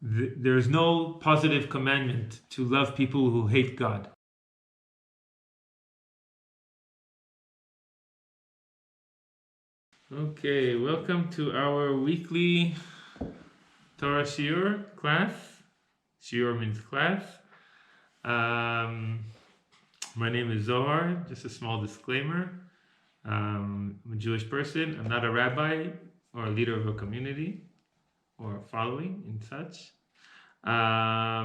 there is no positive commandment to love people who hate God. Okay, welcome to our weekly Torah Shiur class. Shiur means class. My name is Zohar. Just a small disclaimer. I'm a Jewish person. I'm not a rabbi or a leader of a community or following and such. I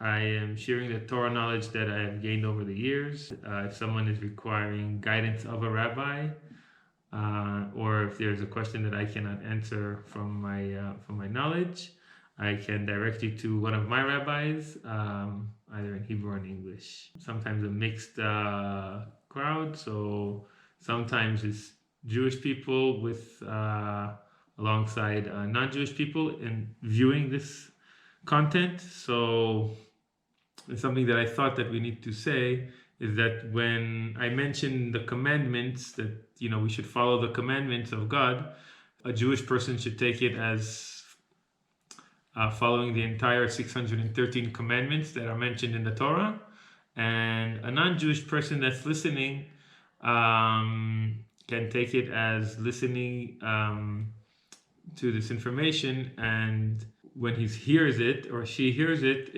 am sharing the Torah knowledge that I have gained over the years. If someone is requiring guidance of a rabbi, or if there's a question that I cannot answer from my knowledge, I can direct you to one of my rabbis, either in Hebrew or in English. Sometimes a mixed crowd, so sometimes it's Jewish people with alongside non-Jewish people in viewing this content. So it's something that I thought that we need to say is that when I mention the commandments, that we should follow the commandments of God, a Jewish person should take it as following the entire 613 commandments that are mentioned in the Torah, and a non-Jewish person that's listening can take it as listening to this information, and when he hears it or she hears it,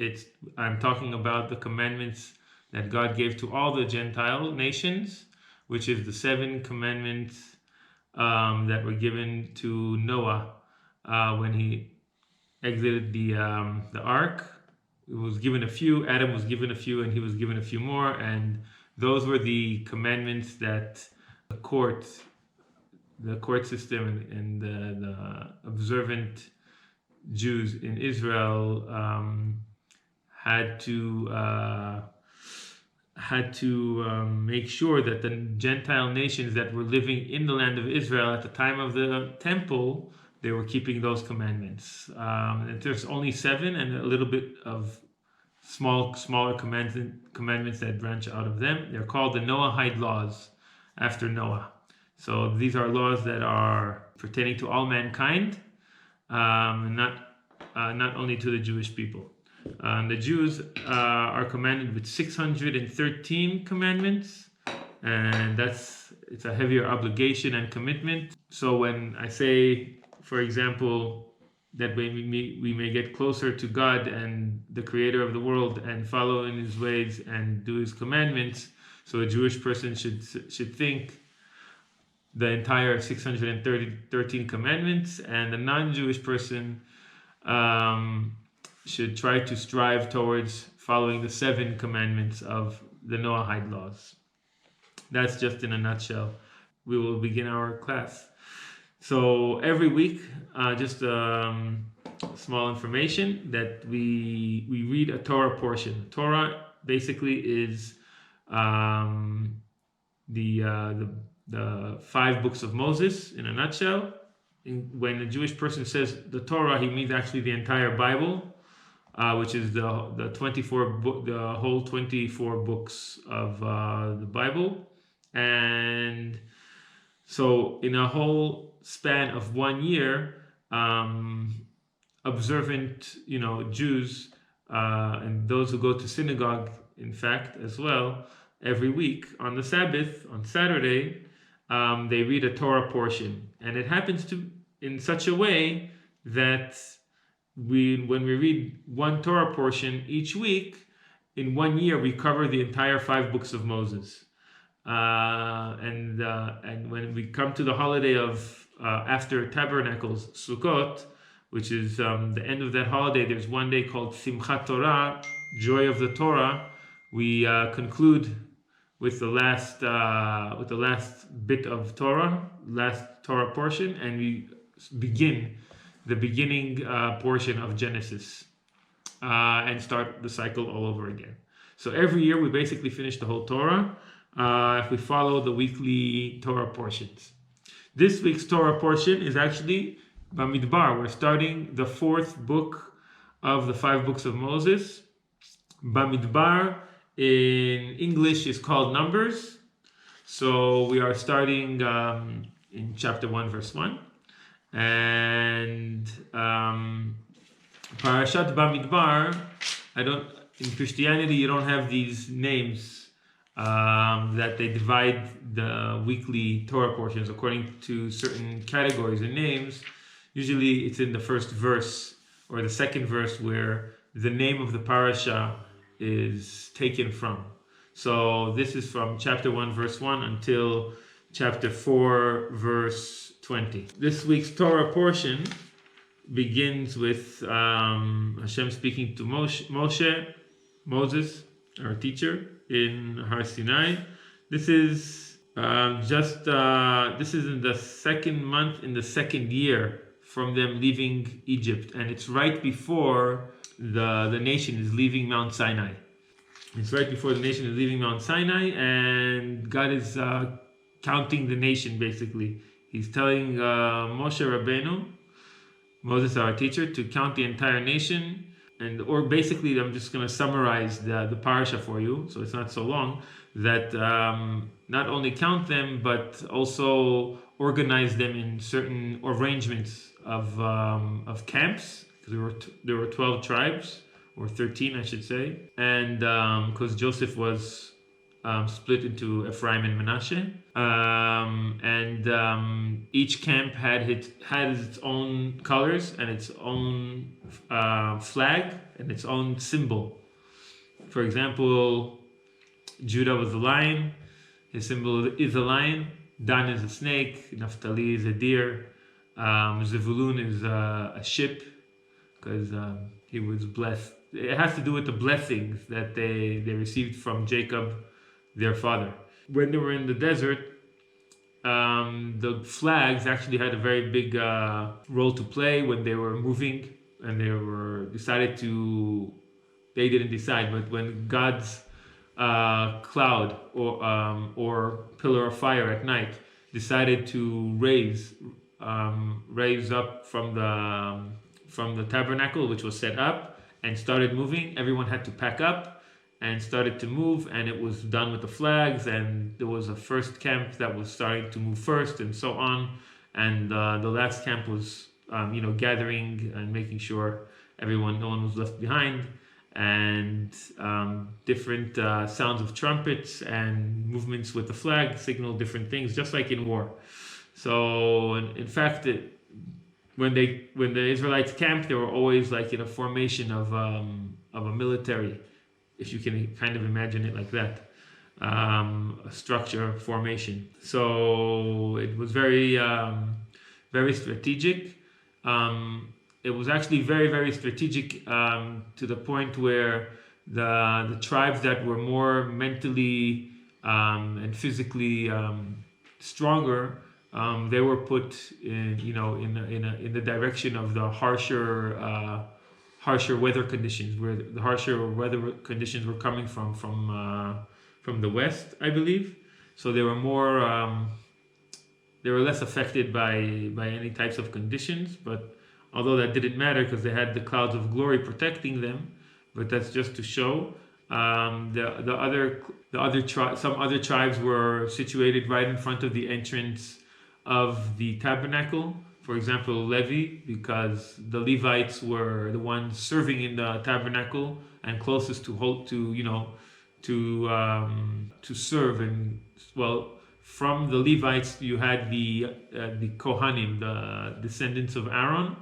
I'm talking about the commandments that God gave to all the Gentile nations, which is the 7 commandments that were given to Noah when he exited the ark. It was given a few. Adam was given a few, and he was given a few more. And those were the commandments that the court system and the observant Jews in Israel had to make sure that the Gentile nations that were living in the land of Israel at the time of the temple, they were keeping those commandments. There's only 7 and a little bit of smaller commandments that branch out of them. They're called the Noahide laws, after Noah. So these are laws that are pertaining to all mankind, not only to the Jewish people. The Jews are commanded with 613 commandments, and it's a heavier obligation and commitment. So when I say, for example, that we may get closer to God and the creator of the world and follow in his ways and do his commandments, so a Jewish person should think the entire 613 commandments, and a non-Jewish person should try to strive towards following the 7 commandments of the Noahide laws. That's just in a nutshell. We will begin our class. So every week, just small information that we read a Torah portion. Torah basically is the 5 books of Moses in a nutshell. When a Jewish person says the Torah, he means actually the entire Bible, which is the whole 24 books of the Bible. And so in a whole span of 1 year, observant Jews and those who go to synagogue, in fact, as well, every week on the Sabbath, on Saturday, they read a Torah portion. And it happens to in such a way that when we read one Torah portion each week, in 1 year we cover the entire 5 books of Moses. And when we come to the holiday of after Tabernacles, Sukkot, which is the end of that holiday, there's one day called Simchat Torah, Joy of the Torah. We conclude with the last bit of Torah, last Torah portion, and we begin the beginning portion of Genesis and start the cycle all over again. So every year we basically finish the whole Torah if we follow the weekly Torah portions. This week's Torah portion is actually Bamidbar. We're starting the 4th book of the 5 books of Moses. Bamidbar in English is called Numbers. So we are starting in chapter 1, verse 1. And Parashat Bamidbar, in Christianity, you don't have these names that they divide the weekly Torah portions according to certain categories and names. Usually it's in the first verse or the second verse where the name of the parasha is taken from. So this is from chapter 1 verse 1 until chapter 4 verse 20. This week's Torah portion begins with Hashem speaking to Moses, our teacher, in Har Sinai. This is this is in the second month in the second year from them leaving Egypt, and it's right before the nation is leaving Mount Sinai. It's right before the nation is leaving Mount Sinai, and God is counting the nation. Basically, He's telling Moshe Rabbeinu, Moses, our teacher, to count the entire nation. Or basically, I'm just going to summarize the parasha for you, so it's not so long. That not only count them, but also organize them in certain arrangements of camps. There were 12 tribes, or 13, I should say, and because Joseph was split into Ephraim and Manasseh, and each camp had its own colors and its own flag and its own symbol. For example, Judah was a lion; his symbol is a lion. Dan is a snake. Naphtali is a deer. Zevulun is a ship, because he was blessed. It has to do with the blessings that they received from Jacob, their father. When they were in the desert, the flags actually had a very big role to play when they were moving, and they didn't decide, but when God's cloud or pillar of fire at night decided to raise up from the tabernacle, which was set up, and started moving, everyone had to pack up and started to move, and it was done with the flags, and there was a first camp that was starting to move first, and so on, and the last camp was gathering and making sure no one was left behind, and different sounds of trumpets and movements with the flag signal different things, just like in war. So in fact, when the Israelites camped, they were always like in a formation of a military, if you can kind of imagine it like that, a structure formation. So it was very very strategic. It was actually very, very strategic to the point where the tribes that were more mentally and physically stronger, they were put in the direction of the harsher weather conditions, where the harsher weather conditions were coming from the west, I believe. So they were they were less affected by any types of conditions, but although that didn't matter because they had the clouds of glory protecting them. But that's just to show. Some other tribes were situated right in front of the entrance of the tabernacle. For example, Levi, because the Levites were the ones serving in the tabernacle and closest to serve. And well, from the Levites, you had the Kohanim, the descendants of Aaron,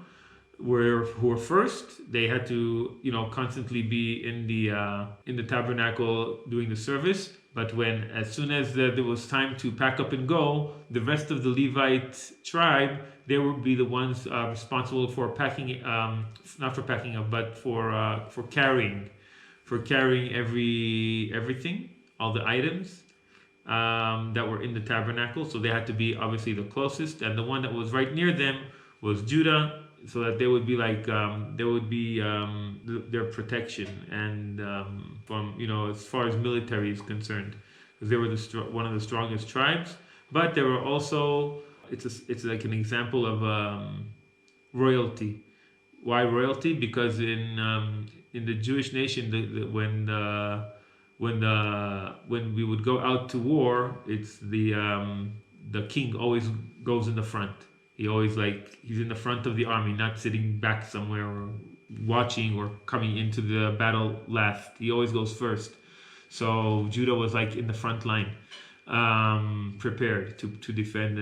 who were first. They had to constantly be in the tabernacle doing the service. But as soon as there was time to pack up and go, the rest of the Levite tribe, they would be the ones responsible for packing, not for packing up, but for carrying everything, all the items that were in the tabernacle. So they had to be obviously the closest, and the one that was right near them was Judah, so that they would be their protection, and from as far as military is concerned, because they were one of the strongest tribes. But they were also it's like an example of royalty. Why royalty? Because in the Jewish nation, when we would go out to war, it's the king always goes in the front. He always he's in the front of the army, not sitting back somewhere or watching or coming into the battle last. He always goes first. So Judah was like in the front line, prepared to defend.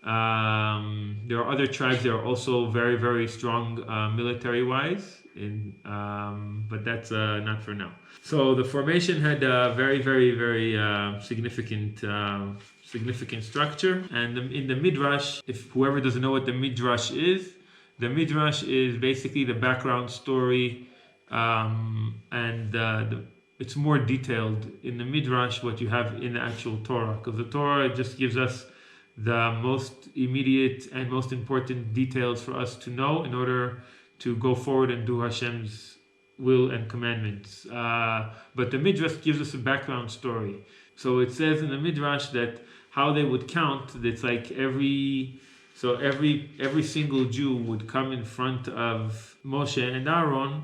There are other tribes that are also very, very strong military-wise, but that's not for now. So the formation had a very, very, very significant structure. And in the Midrash, if whoever doesn't know what the Midrash is basically the background story, it's more detailed in the Midrash what you have in the actual Torah, because the Torah just gives us the most immediate and most important details for us to know in order to go forward and do Hashem's will and commandments. But the Midrash gives us a background story. So it says in the Midrash that how they would count, it's like every single Jew would come in front of Moshe and Aaron,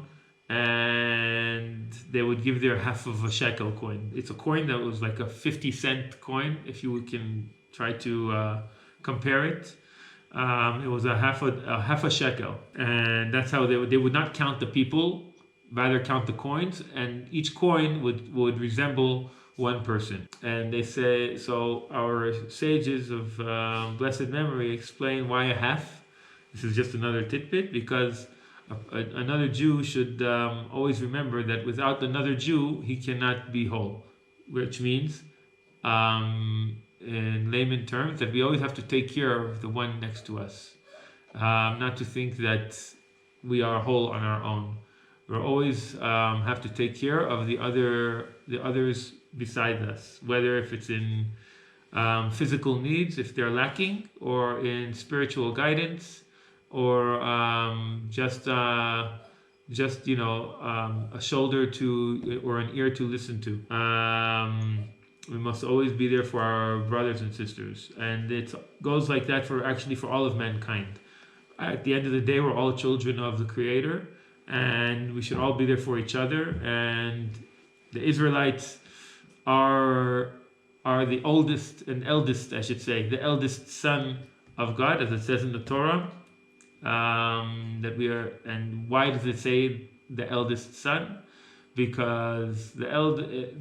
and they would give their half of a shekel coin. It's a coin that was like a 50-cent coin, if you can try to compare it. It was a half a shekel, and that's how they would not count the people, rather count the coins, and each coin would resemble one person. And they say, so our sages of blessed memory explain why a half. This is just another tidbit, because another Jew should always remember that without another Jew he cannot be whole, which means in layman terms that we always have to take care of the one next to us, not to think that we are whole on our own. We always have to take care of the others beside us, whether if it's in physical needs, if they're lacking, or in spiritual guidance, or just a shoulder to or an ear to listen to. We must always be there for our brothers and sisters, and it goes like that for all of mankind. At the end of the day, we're all children of the Creator, and we should all be there for each other. And the Israelites are the eldest, I should say, the eldest son of God, as it says in the Torah. That we are, and why does it say the eldest son? Because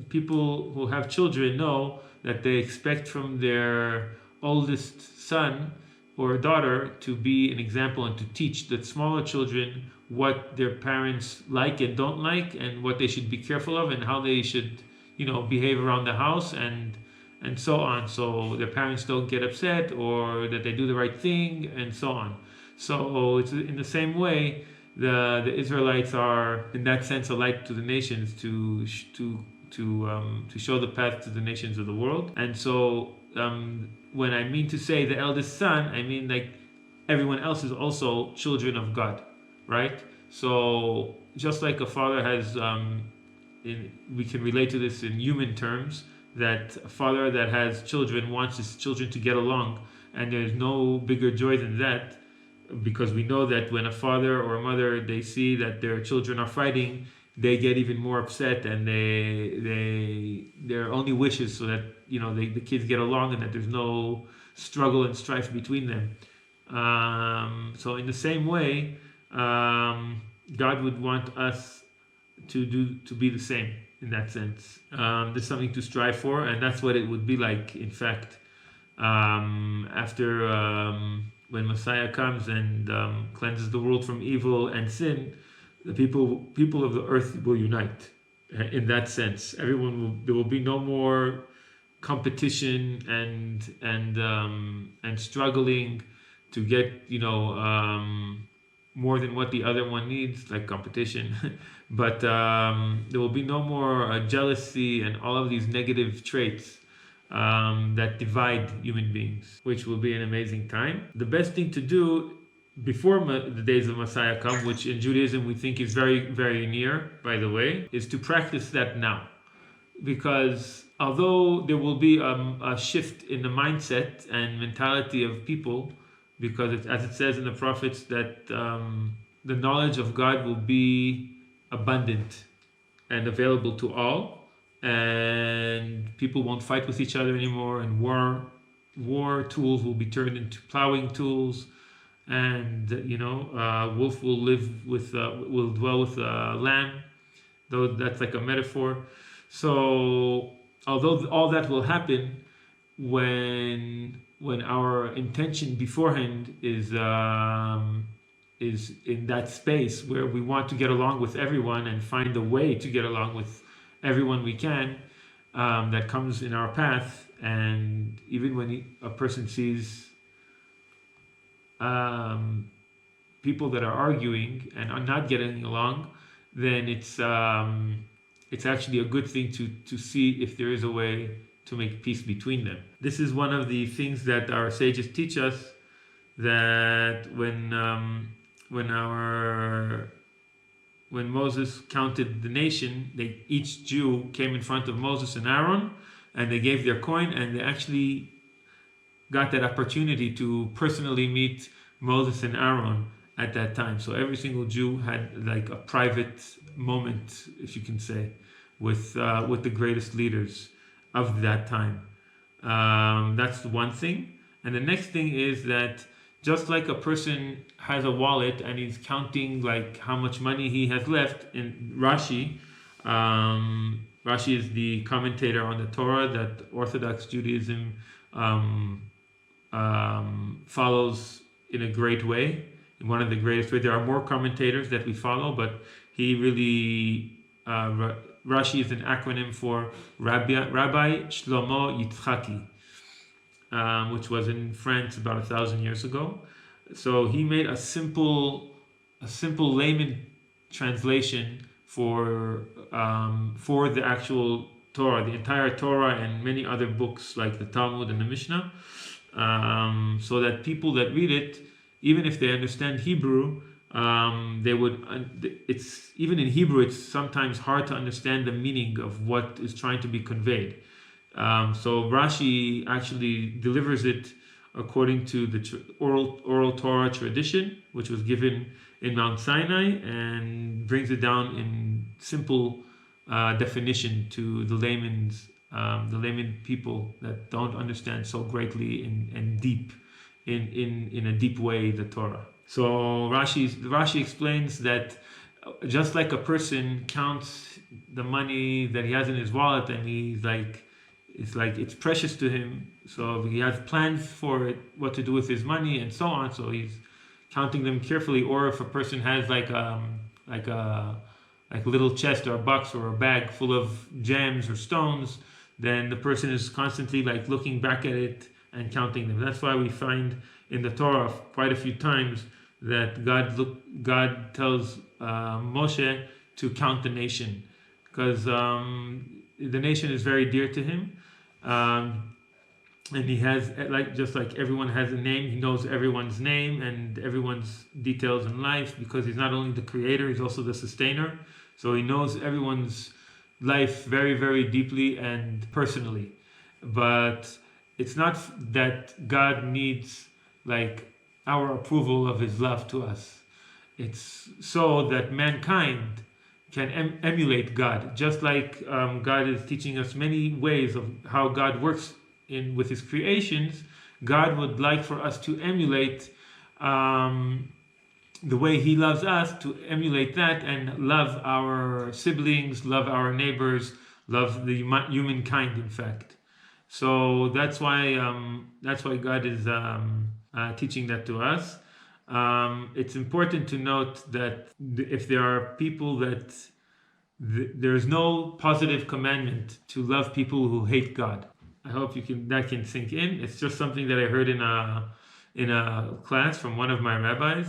people who have children know that they expect from their oldest son or daughter to be an example and to teach the smaller children what their parents like and don't like, and what they should be careful of, and how they should, behave around the house, and so on, so their parents don't get upset, or that they do the right thing, and so on. So it's in the same way, the Israelites are in that sense a light to the nations, to show the path to the nations of the world. And so when I mean to say the eldest son, I mean like everyone else is also children of God, right? So just like a father has, we can relate to this in human terms, that a father that has children wants his children to get along, and there's no bigger joy than that. Because we know that when a father or a mother, they see that their children are fighting, they get even more upset, and their only wish is so that the kids get along, and that there's no struggle and strife between them. So in the same way, God would want us to be the same in that sense. There's something to strive for, and that's what it would be like. In fact, after when Messiah comes and cleanses the world from evil and sin, the people of the earth will unite. In that sense, there will be no more competition and struggling to get more than what the other one needs, like competition. But there will be no more jealousy and all of these negative traits that divide human beings, which will be an amazing time. The best thing to do before the days of Messiah come, which in Judaism we think is very, very near, by the way, is to practice that now. Because although there will be a shift in the mindset and mentality of people, because as it says in the prophets that the knowledge of God will be abundant and available to all, and people won't fight with each other anymore, and war tools will be turned into plowing tools, and wolf will dwell with lamb, though that's like a metaphor. So although all that will happen, when our intention beforehand is in that space where we want to get along with everyone and find a way to get along with everyone we can, that comes in our path. And even when a person sees people that are arguing and are not getting along, then it's actually a good thing to see if there is a way to make peace between them. This is one of the things that our sages teach us, that when Moses counted the nation, each Jew came in front of Moses and Aaron, and they gave their coin, and they actually got that opportunity to personally meet Moses and Aaron at that time. So every single Jew had like a private moment, if you can say, with the greatest leaders of that time. That's one thing. And the next thing is that just like a person has a wallet and he's counting like how much money he has left, in Rashi is the commentator on the Torah that Orthodox Judaism follows in a great way, in one of the greatest ways. There are more commentators that we follow, but he really, Rashi is an acronym for Rabbi Shlomo Yitzchaki, which was in France about 1,000 years ago. So he made a simple layman translation for the actual Torah, the entire Torah, and many other books like the Talmud and the Mishnah, so that people that read it, even if they understand Hebrew, they would. It's even in Hebrew, it's sometimes hard to understand the meaning of what is trying to be conveyed. So Rashi actually delivers it according to the oral Torah tradition, which was given in Mount Sinai, and brings it down in simple definition to the layman people that don't understand so greatly and deep in a deep way the Torah. So Rashi explains that just like a person counts the money that he has in his wallet, and he's like, it's precious to him, so he has plans for it, what to do with his money and so on, so he's counting them carefully. Or if a person has like a little chest or a box or a bag full of gems or stones, then the person is constantly like looking back at it and counting them. That's why we find in the Torah quite a few times that God tells Moshe to count the nation, because the nation is very dear to him, and he has, just like everyone has a name, he knows everyone's name and everyone's details in life, because he's not only the creator, he's also the sustainer. So he knows everyone's life very, very deeply and personally. But it's not that God needs like our approval of his love to us. It's so that mankind can emulate God, just like God is teaching us many ways of how God works with his creations. God would like for us to emulate the way he loves us, to emulate that and love our siblings, love our neighbors, love the humankind, in fact. So that's why God is teaching that to us. It's important to note that if there are people that there's no positive commandment to love people who hate God. I hope that can sink in. It's just something that I heard in a class from one of my rabbis,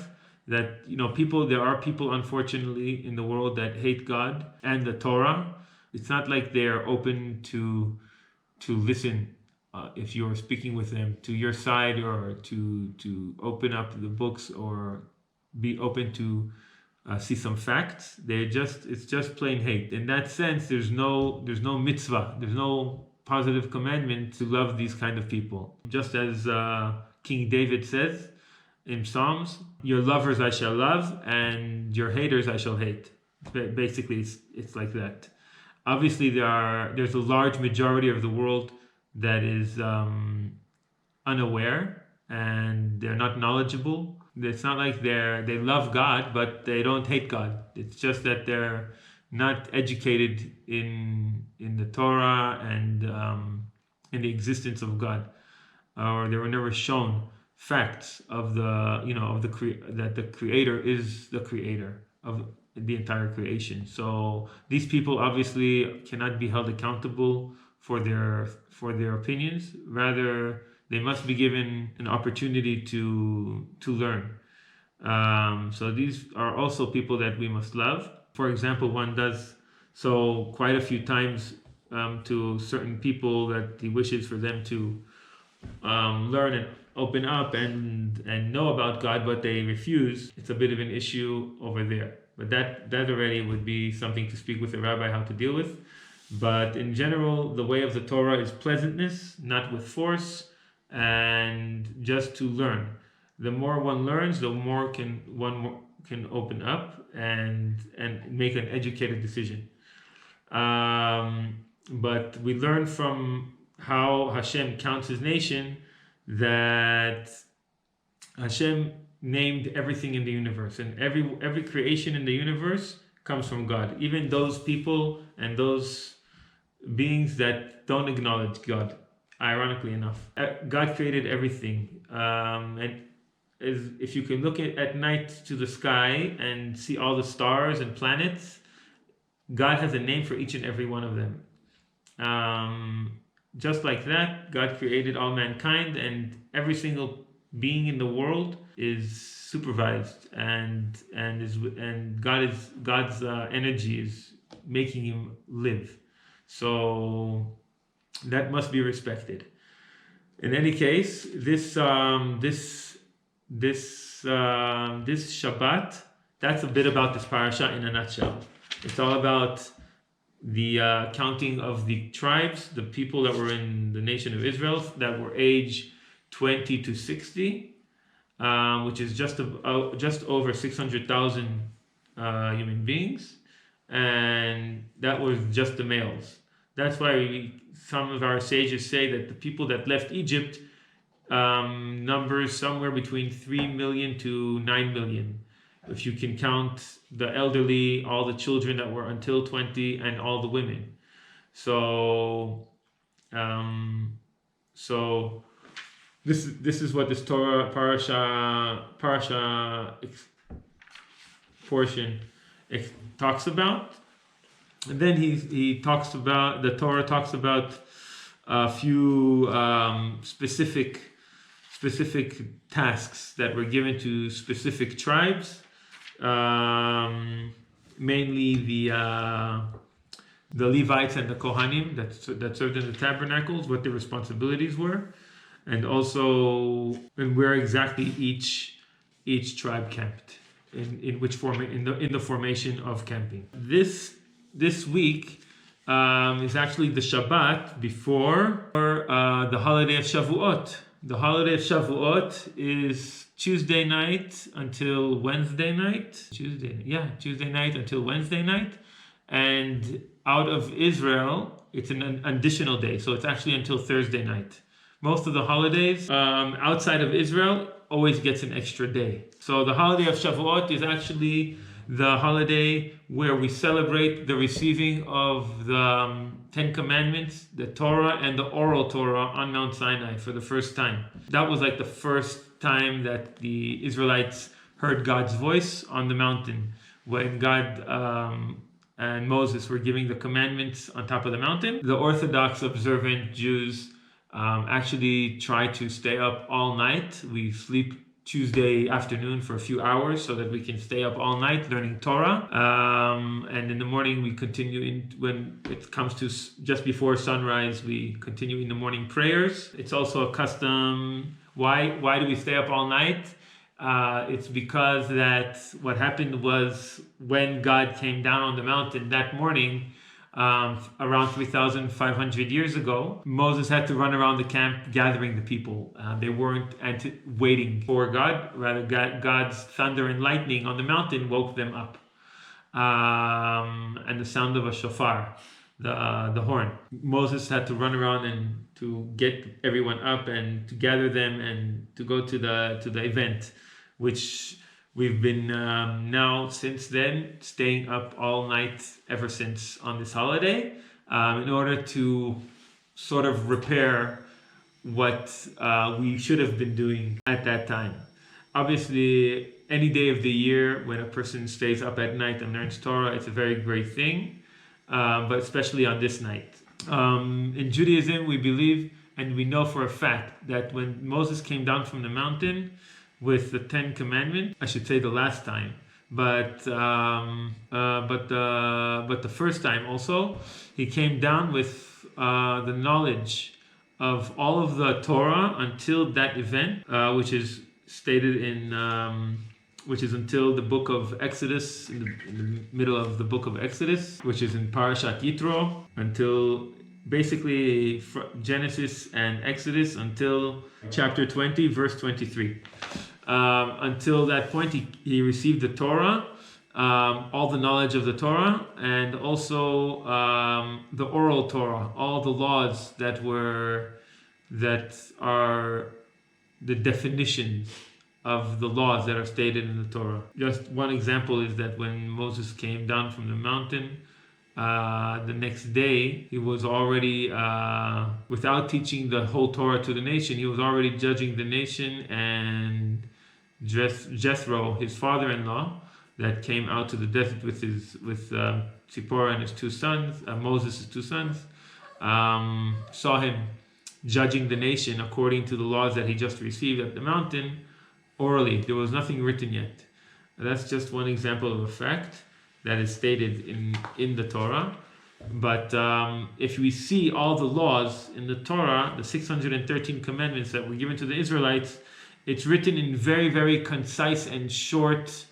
that there are people unfortunately in the world that hate God and the Torah. It's not like they are open to listen if you're speaking with them to your side, or to open up the books, or be open to see some facts. It's just plain hate. In that sense, there's no mitzvah, there's no positive commandment to love these kind of people. Just as King David says in Psalms, your lovers I shall love, and your haters I shall hate. Basically, it's like that. Obviously, there's a large majority of the world that is unaware, and they're not knowledgeable It's not like they love God, but they don't hate God. It's just that they're not educated in the Torah and in the existence of God, or they were never shown facts of that the Creator is the Creator of the entire creation. So these people obviously cannot be held accountable for their opinions. Rather, they must be given an opportunity to learn. So these are also people that we must love. For example, one does so quite a few times to certain people that he wishes for them to learn and open up and know about God, but they refuse. It's a bit of an issue over there. But that already would be something to speak with a rabbi how to deal with. But in general, the way of the Torah is pleasantness, not with force, and just to learn. The more one learns, the more one can open up and make an educated decision. But we learn from how HaShem counts his nation that HaShem named everything in the universe, and every creation in the universe comes from God. Even those people and those beings that don't acknowledge God, ironically enough. God created everything. And if you can look at night to the sky and see all the stars and planets, God has a name for each and every one of them. Just like that, God created all mankind, and every single being in the world is supervised, and God's energy is making him live. So that must be respected. In any case, this Shabbat, that's a bit about this parasha in a nutshell. It's all about the counting of the tribes, the people that were in the nation of Israel that were age 20 to 60, which is just over 600,000 human beings, and that was just the males. That's why some of our sages say that the people that left Egypt numbers somewhere between 3 million to 9 million. If you can count the elderly, all the children that were until 20, and all the women. So this is what this Torah parasha portion talks about. And then the Torah talks about a few specific tasks that were given to specific tribes. Mainly the Levites and the Kohanim that served in the tabernacles, what their responsibilities were, and also where exactly each tribe camped, in which form in the formation of camping. This week is actually the Shabbat before the holiday of Shavuot. The holiday of Shavuot is Tuesday night until Wednesday night. Tuesday night until Wednesday night. And out of Israel, it's an additional day. So it's actually until Thursday night. Most of the holidays outside of Israel always gets an extra day. So the holiday of Shavuot is actually the holiday where we celebrate the receiving of the Ten Commandments, the Torah, and the oral Torah on Mount Sinai for the first time. That was like the first time that the Israelites heard God's voice on the mountain, when God and Moses were giving the commandments on top of the mountain. The Orthodox observant Jews actually try to stay up all night. We sleep Tuesday afternoon for a few hours so that we can stay up all night learning Torah. And in the morning we continue when it comes to just before sunrise, we continue in the morning prayers. It's also a custom. Why do we stay up all night? It's because that what happened was when God came down on the mountain that morning, around 3,500 years ago, Moses had to run around the camp gathering the people. They weren't waiting for God. Rather, God's thunder and lightning on the mountain woke them up. And the sound of a shofar, the horn. Moses had to run around and to get everyone up and to gather them and to go to the event which we've been now since then staying up all night ever since on this holiday in order to sort of repair what we should have been doing at that time. Obviously, any day of the year when a person stays up at night and learns Torah, it's a very great thing, but especially on this night. In Judaism, we believe and we know for a fact that when Moses came down from the mountain with the 10 Commandments, I should say the last time, but the first time also, he came down with the knowledge of all of the Torah until that event, which is stated in, which is until the book of Exodus, in the middle of the book of Exodus, which is in Parashat Yitro, until basically Genesis and Exodus until chapter 20, verse 23. Until that point, he received the Torah, all the knowledge of the Torah, and also the oral Torah, all the laws that are the definitions of the laws that are stated in the Torah. Just one example is that when Moses came down from the mountain, the next day he was already, without teaching the whole Torah to the nation, he was already judging the nation, and Jethro, his father-in-law, that came out to the desert with Zipporah and his two sons, Moses' two sons, saw him judging the nation according to the laws that he just received at the mountain orally. There was nothing written yet. That's just one example of a fact that is stated in the Torah. But if we see all the laws in the Torah, the 613 commandments that were given to the Israelites, it's written in very, very concise and short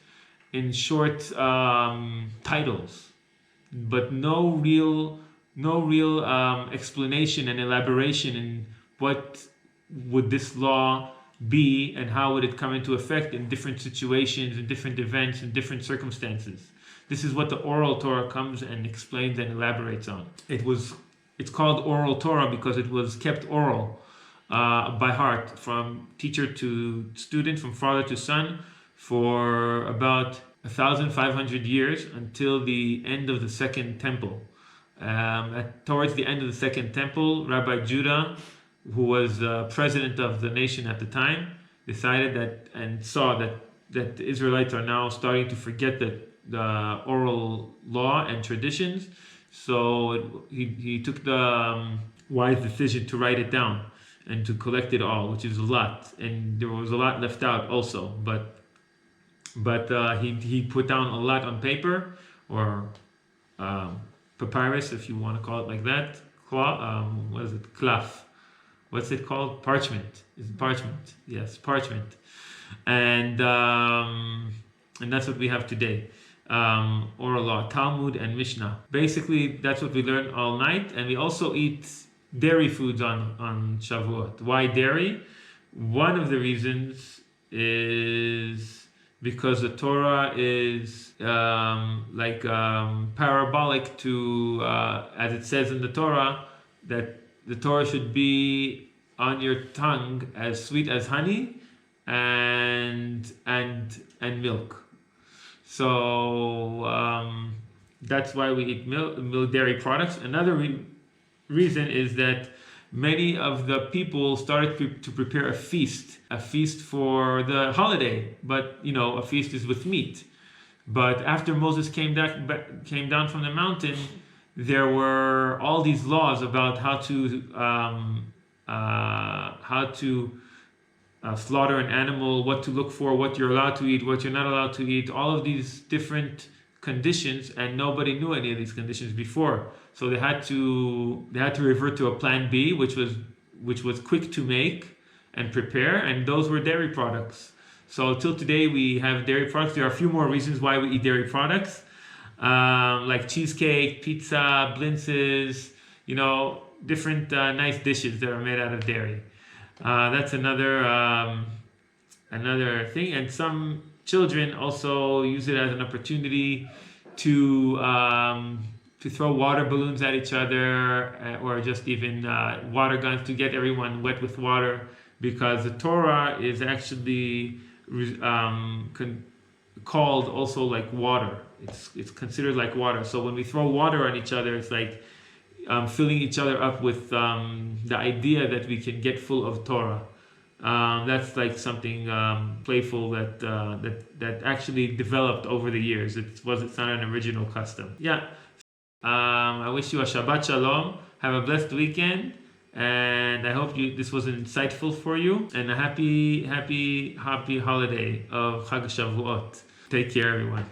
titles, but no real explanation and elaboration in what would this law be and how would it come into effect in different situations, in different events, in different circumstances. This is what the oral Torah comes and explains and elaborates on. It's called oral Torah because it was kept oral, by heart, from teacher to student, from father to son, for about 1,500 years until the end of the Second Temple. Towards the end of the Second Temple, Rabbi Judah, who was president of the nation at the time, decided that and saw that the Israelites are now starting to forget the oral law and traditions. So he took the wise decision to write it down and to collect it all, which is a lot, and there was a lot left out also. But he put down a lot on paper, or papyrus, if you want to call it like that. What is it? Cloth. What's it called? Parchment. Is it parchment? Yes, parchment. And that's what we have today. Oral law, Talmud and Mishnah. Basically, that's what we learn all night, and we also eat dairy foods on Shavuot. Why dairy? One of the reasons is because the Torah is parabolic to, as it says in the Torah, that the Torah should be on your tongue as sweet as honey and milk. So that's why we eat milk dairy products. Another reason is that many of the people started to prepare a feast for the holiday, but a feast is with meat. But after Moses came down from the mountain, there were all these laws about how to slaughter an animal, what to look for, what you're allowed to eat, what you're not allowed to eat, all of these different conditions, and nobody knew any of these conditions before. So they had to revert to a plan B, which was quick to make and prepare, and those were dairy products. So till today we have dairy products. There are a few more reasons why we eat dairy products, like cheesecake, pizza, blintzes, different nice dishes that are made out of dairy. That's another thing, and some children also use it as an opportunity to throw water balloons at each other, or just even water guns to get everyone wet with water, because the Torah is actually called also like water. It's considered like water. So when we throw water on each other, it's like filling each other up with the idea that we can get full of Torah. That's like something playful that actually developed over the years. It's not an original custom. Yeah. I wish you a Shabbat Shalom. Have a blessed weekend, and I hope this was insightful for you. And a happy holiday of Chag Shavuot. Take care, everyone.